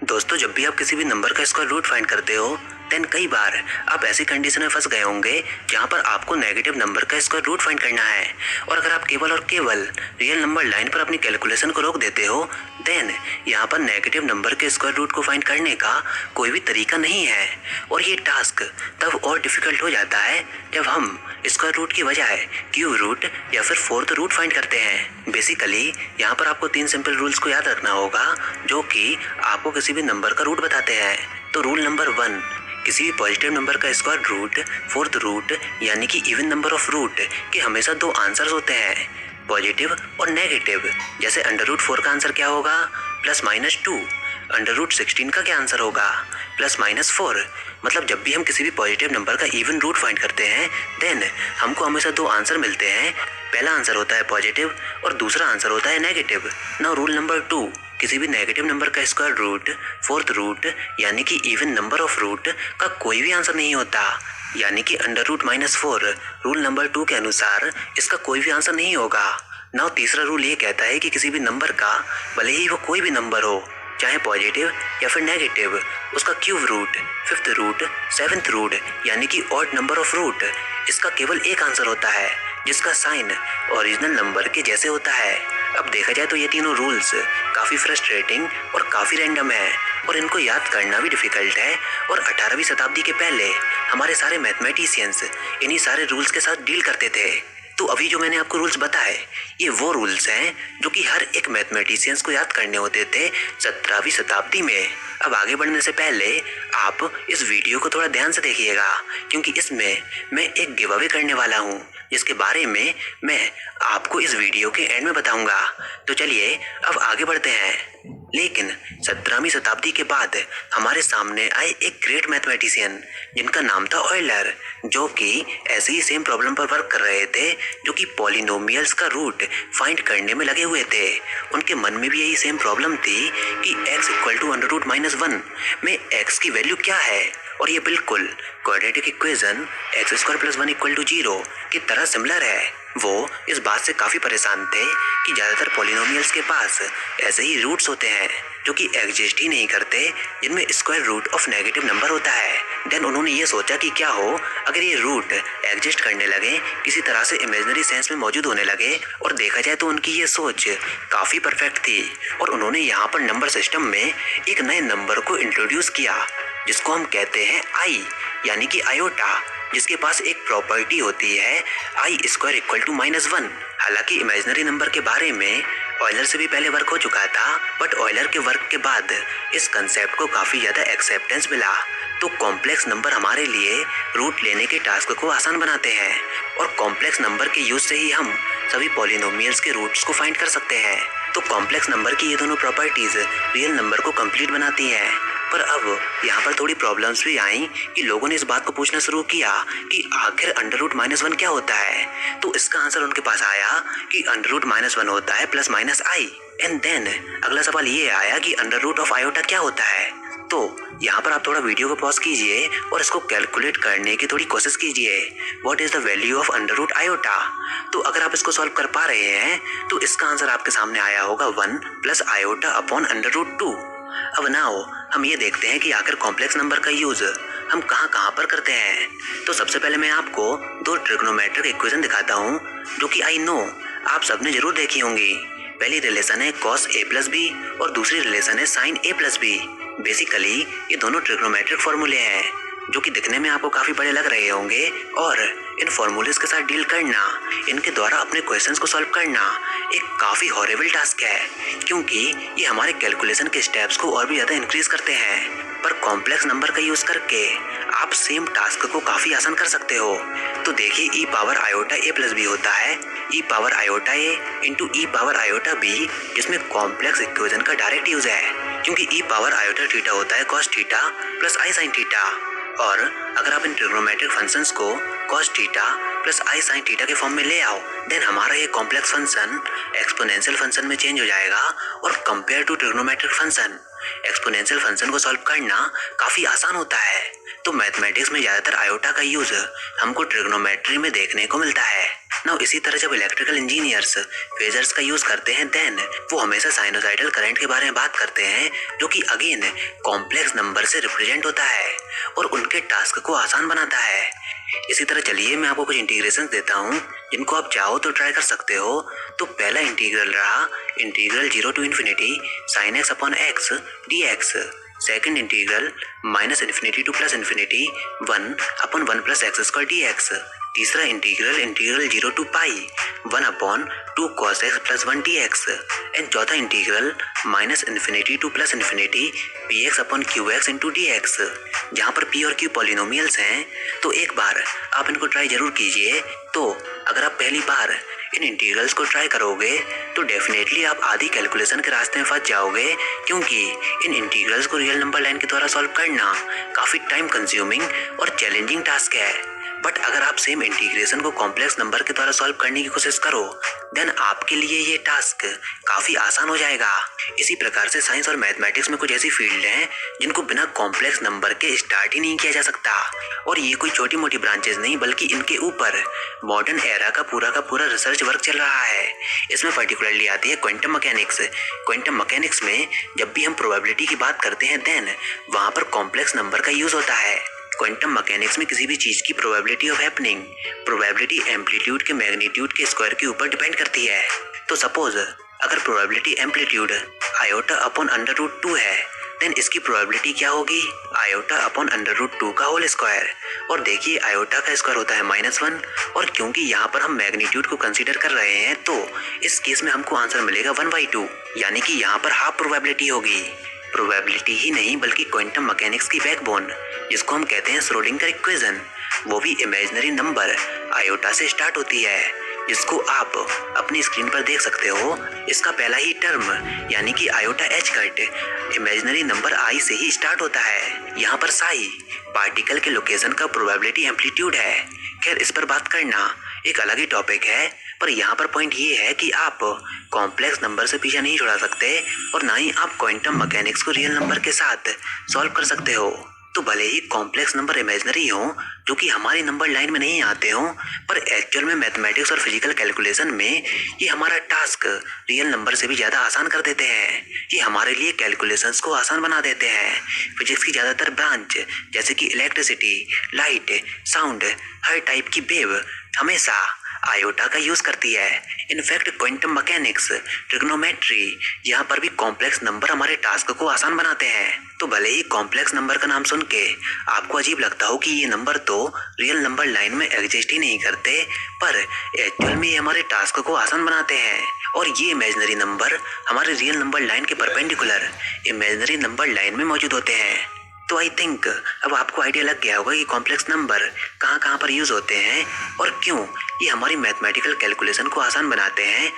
दोस्तों, जब भी आप किसी भी नंबर का स्क्वायर रूट फाइंड करते हो देन कई बार आप ऐसी कंडीशन में फंस गए होंगे जहां पर आपको नेगेटिव नंबर का स्क्वायर रूट फाइंड करना है। और अगर आप केवल और केवल रियल नंबर लाइन पर अपनी कैलकुलेशन को रोक देते हो देन यहाँ पर नेगेटिव नंबर के स्क्वायर रूट को फाइंड करने का कोई भी तरीका नहीं है। और ये टास्क तब और डिफिकल्ट हो जाता है जब हम स्क्वायर रूट की बजाय क्यूब रूट या फिर फोर्थ रूट फाइंड करते हैं। बेसिकली यहाँ पर आपको 3 सिंपल रूल्स को याद रखना होगा जो कि आपको किसी भी नंबर का रूट बताते हैं। तो रूल नंबर 1, किसी भी पॉजिटिव नंबर का स्क्वायर रूट फोर्थ रूट यानी कि इवन नंबर ऑफ रूट के हमेशा 2 आंसर्स होते हैं, पॉजिटिव और नेगेटिव। जैसे √4 का आंसर क्या होगा, +-2। √16 का क्या आंसर होगा, +-4। मतलब जब भी हम किसी भी पॉजिटिव नंबर का इवन रूट फाइंड करते हैं देन हमको हमेशा 2 आंसर मिलते हैं। पहला आंसर होता है पॉजिटिव और दूसरा आंसर होता है नेगेटिव। नाउ रूल नंबर 2, किसी भी नेगेटिव नंबर का स्क्वायर रूट फोर्थ रूट यानी कि इवन नंबर ऑफ रूट का कोई भी आंसर नहीं होता, यानी कि √-4 रूल नंबर 2 के अनुसार इसका कोई भी आंसर नहीं होगा। नाउ तीसरा रूल ये कहता है कि किसी भी नंबर का भले ही वो कोई भी नंबर हो, चाहे पॉजिटिव या फिर नेगेटिव, उसका cube root, fifth root, seventh root यानी कि ऑड नंबर ऑफ रूट, इसका केवल एक आंसर होता है जिसका साइन ओरिजिनल नंबर के जैसे होता है। अब देखा जाए तो ये तीनों रूल्स काफ़ी फ्रस्ट्रेटिंग और काफ़ी रैंडम है और इनको याद करना भी डिफिकल्ट है। और 18वीं शताब्दी के पहले हमारे सारे मैथमेटिशियंस इन्हीं सारे रूल्स के साथ डील करते थे। तो अभी जो मैंने आपको रूल्स बताए ये वो रूल्स हैं जो कि हर एक मैथमेटिशियंस को याद करने होते थे 17वीं शताब्दी में। अब आगे बढ़ने से पहले आप इस वीडियो को थोड़ा ध्यान से देखिएगा क्योंकि इसमें मैं एक गिव अवे करने वाला हूँ जिसके बारे में मैं आपको इस वीडियो के एंड में बताऊंगा। तो चलिए अब आगे बढ़ते हैं। लेकिन 17वीं शताब्दी के बाद हमारे सामने आए एक ग्रेट मैथमेटिशियन जिनका नाम था ऑयलर, जो कि ऐसे ही सेम प्रॉब्लम पर वर्क कर रहे थे जो कि पॉलिनोमियल्स का रूट फाइंड करने में लगे हुए थे। उनके मन में भी यही सेम प्रॉब्लम थी कि x = √-1 में x की वैल्यू क्या है। और ये बिल्कुल क्वाड्रेटिक इक्वेशन x² + 1 = 0 की तरह सिमिलर है। वो इस बात से काफ़ी परेशान थे कि ज़्यादातर पॉलिनोमियल्स के पास ऐसे ही रूट्स होते हैं जो कि एग्जिस्ट ही नहीं करते, जिनमें square root of negative number होता है। देन उन्होंने ये सोचा कि क्या हो अगर ये रूट एग्जिस्ट करने लगे, किसी तरह से इमेजिनरी सेंस में मौजूद होने लगे। और देखा जाए तो उनकी ये सोच काफ़ी परफेक्ट थी और उन्होंने यहाँ पर नंबर सिस्टम में एक नए नंबर को इंट्रोड्यूस किया जिसको हम कहते हैं आई, यानी कि आयोटा, जिसके पास एक प्रॉपर्टी होती है I² = -1। हालांकि इमेजिनरी नंबर के बारे में ऑयलर से भी पहले वर्क हो चुका था, बट ऑयलर के वर्क के बाद इस कंसेप्ट को काफ़ी ज़्यादा एक्सेप्टेंस मिला। तो कॉम्प्लेक्स नंबर हमारे लिए रूट लेने के टास्क को आसान बनाते हैं और कॉम्प्लेक्स नंबर के यूज से ही हम सभी पॉलिनोमियल्स के रूट्स को फाइंड कर सकते हैं। तो कॉम्प्लेक्स नंबर की ये दोनों प्रॉपर्टीज रियल नंबर को कंप्लीट बनाती हैं। पर अब यहाँ पर थोड़ी प्रॉब्लम्स भी आई कि लोगों ने इस बात को पूछना शुरू किया कि आखिर √-1 क्या होता है। तो इसका आंसर उनके पास आया कि √-1 होता है +-i। एंड देन अगला सवाल ये आया कि √i क्या होता है। तो यहाँ पर आप थोड़ा वीडियो को पॉज कीजिए और इसको कैलकुलेट करने की थोड़ी कोशिश कीजिए। What is the value of √i? तो अगर आप इसको सॉल्व कर पा रहे हैं तो इसका आंसर आपके सामने आया होगा 1 + i/√2। अब नाउ हम ये देखते हैं कि आखिर कॉम्प्लेक्स नंबर का यूज हम कहाँ पर करते हैं। तो सबसे पहले मैं आपको 2 ट्रिग्नोमेट्रिक इक्वेशन दिखाता हूँ जो कि आई नो आप सबने जरूर देखी होंगी। पहली रिलेशन है cos a + b और दूसरी रिलेशन है sin a + b। बेसिकली ये दोनों ट्रिग्नोमेट्रिक फॉर्मूले हैं जो कि दिखने में आपको काफी बड़े लग रहे होंगे और इन फॉर्मूलेस के साथ डील करना, इनके द्वारा अपने क्वेश्चंस को सॉल्व करना एक काफी हॉरिबल टास्क है क्योंकि ये हमारे कैलकुलेशन के स्टेप्स को और भी ज्यादा इंक्रीज करते हैं। पर कॉम्प्लेक्स नंबर का यूज करके आप सेम टास्क को काफी आसान कर सकते हो। तो देखिए e⁻iota + b होता है e⁻iota a × e⁻iota b, जिसमें कॉम्प्लेक्स इक्वेशन का डायरेक्ट यूज है क्योंकि e⁻iota होता है cos θ + i sin θ। और अगर आप इन ट्रिग्नोमेट्रिक फंक्शंस को cos θ + i sin θ के फॉर्म में ले आओ देन हमारा ये कॉम्प्लेक्स फंक्शन एक्सपोनेंशियल फंक्शन में चेंज हो जाएगा। और compare to trigonometric function exponential function को सॉल्व करना काफी आसान होता है। तो मैथमेटिक्स में ज्यादातर आयोटा का यूज हमको ट्रिग्नोमेट्री में देखने को मिलता है। नाउ इसी तरह जब इलेक्ट्रिकल इंजीनियर्स फेजर्स का यूज करते हैं देन वो हमेशा साइनोसाइडल करंट के बारे में बात करते हैं, जो कि अगेन कॉम्प्लेक्स नंबर से रिप्रेजेंट होता है और उनके टास्क को आसान बनाता है। इसी तरह चलिए मैं आपको कुछ इंटीग्रेशन देता हूँ जिनको आप चाहो तो ट्राई कर सकते हो। तो पहला इंटीग्रल रहा integral 0 to infinity sin x upon x dx। Second integral minus infinity to plus infinity 1 upon 1 plus x square dx। तीसरा integral integral 0 to pi 1 upon 2 cos x plus 1 dx। And चौथा integral minus infinity to plus infinity px upon qx into dx। जहाँ पर p और q polynomials हैं तो एक बार आप इनको ट्राई जरूर कीजिए। तो अगर आप पहली बार इन इंटीग्रल्स को ट्राई करोगे तो डेफिनेटली आप आधी कैलकुलेशन के रास्ते में फंस जाओगे, क्योंकि इन इंटीग्रल्स को रियल नंबर लाइन के द्वारा सॉल्व करना काफ़ी टाइम कंज्यूमिंग और चैलेंजिंग टास्क है। बट अगर आप सेम इंटीग्रेशन को कॉम्प्लेक्स नंबर के द्वारा सॉल्व करने की कोशिश करो देन आपके लिए ये टास्क काफ़ी आसान हो जाएगा। इसी प्रकार से साइंस और मैथमेटिक्स में कुछ ऐसी फील्ड हैं जिनको बिना कॉम्प्लेक्स नंबर के स्टार्ट ही नहीं किया जा सकता, और ये कोई छोटी मोटी ब्रांचेस नहीं बल्कि इनके ऊपर मॉडर्न एरा का पूरा रिसर्च वर्क चल रहा है। इसमें पर्टिकुलरली आती है क्वांटम मैकेनिक्स। क्वांटम मैकेनिक्स में जब भी हम प्रोबेबिलिटी की बात करते हैं देन वहाँ पर कॉम्प्लेक्स नंबर का यूज होता है। क्वांटम मैकेनिक्स में किसी भी चीज की probability of happening probability amplitude के मैग्नीट्यूड के स्क्वायर के ऊपर डिपेंड करती है। तो सपोज अगर probability amplitude iota upon under root 2 है देन इसकी प्रोबेबिलिटी क्या होगी आयोटा अपॉन अंडर रूट 2 का होल स्क्वायर। और देखिए आयोटा का स्क्वायर होता है -1, और क्योंकि यहाँ पर हम मैग्नीट्यूड को कंसीडर कर रहे हैं तो इस केस में हमको आंसर मिलेगा 1/2, यानी कि यहाँ पर हाफ प्रोबेबिलिटी होगी। प्रोबेबिलिटी ही नहीं बल्कि क्वांटम मैकेनिक्स की बैकबोन जिसको हम कहते हैं श्रोडिंगर इक्वेशन, वो भी इमेजिनरी नंबर आयोटा से स्टार्ट होती है, जिसको आप अपनी स्क्रीन पर देख सकते हो। इसका पहला ही टर्म यानी कि iota h cut imaginary number i से ही स्टार्ट होता है। यहाँ पर साई पार्टिकल के लोकेशन का प्रोबेबिलिटी एम्पलीट्यूड है। खैर इस पर बात करना एक अलग ही टॉपिक है, पर यहाँ पर पॉइंट ये है कि आप कॉम्प्लेक्स नंबर से पीछा नहीं छुड़ा सकते और ना ही आप क्वांटम मैकेनिक्स को रियल नंबर के साथ सॉल्व कर सकते हो। तो भले ही कॉम्प्लेक्स नंबर इमेजिनरी हो जो कि हमारी नंबर लाइन में नहीं आते हो, पर एक्चुअल में मैथमेटिक्स और फिजिकल कैलकुलेशन में ये हमारा टास्क रियल नंबर से भी ज़्यादा आसान कर देते हैं। ये हमारे लिए कैलकुलेशंस को आसान बना देते हैं। फिजिक्स की ज़्यादातर ब्रांच जैसे कि इलेक्ट्रिसिटी, लाइट, साउंड, हर टाइप की वेव हमेशा आयोटा का यूज करती है। इनफैक्ट क्वांटम मैकेनिक्स, ट्रिग्नोमेट्री, यहाँ पर भी कॉम्प्लेक्स नंबर हमारे टास्क को आसान बनाते हैं। तो भले ही कॉम्प्लेक्स नंबर का नाम सुन के आपको अजीब लगता हो कि ये नंबर तो रियल नंबर लाइन में एग्जिस्ट ही नहीं करते, पर एक्चुअल में ये हमारे टास्क को आसान बनाते हैं। और ये इमेजिनरी नंबर हमारे रियल नंबर लाइन के परपेंडिकुलर इमेजिनरी नंबर लाइन में मौजूद होते हैं। तो आई थिंक अब आपको आइडिया लग गया होगा कि कॉम्प्लेक्स नंबर कहाँ कहाँ पर यूज होते हैं और क्यों ये हमारी मैथमेटिकल कैलकुलेशन को आसान बनाते हैं।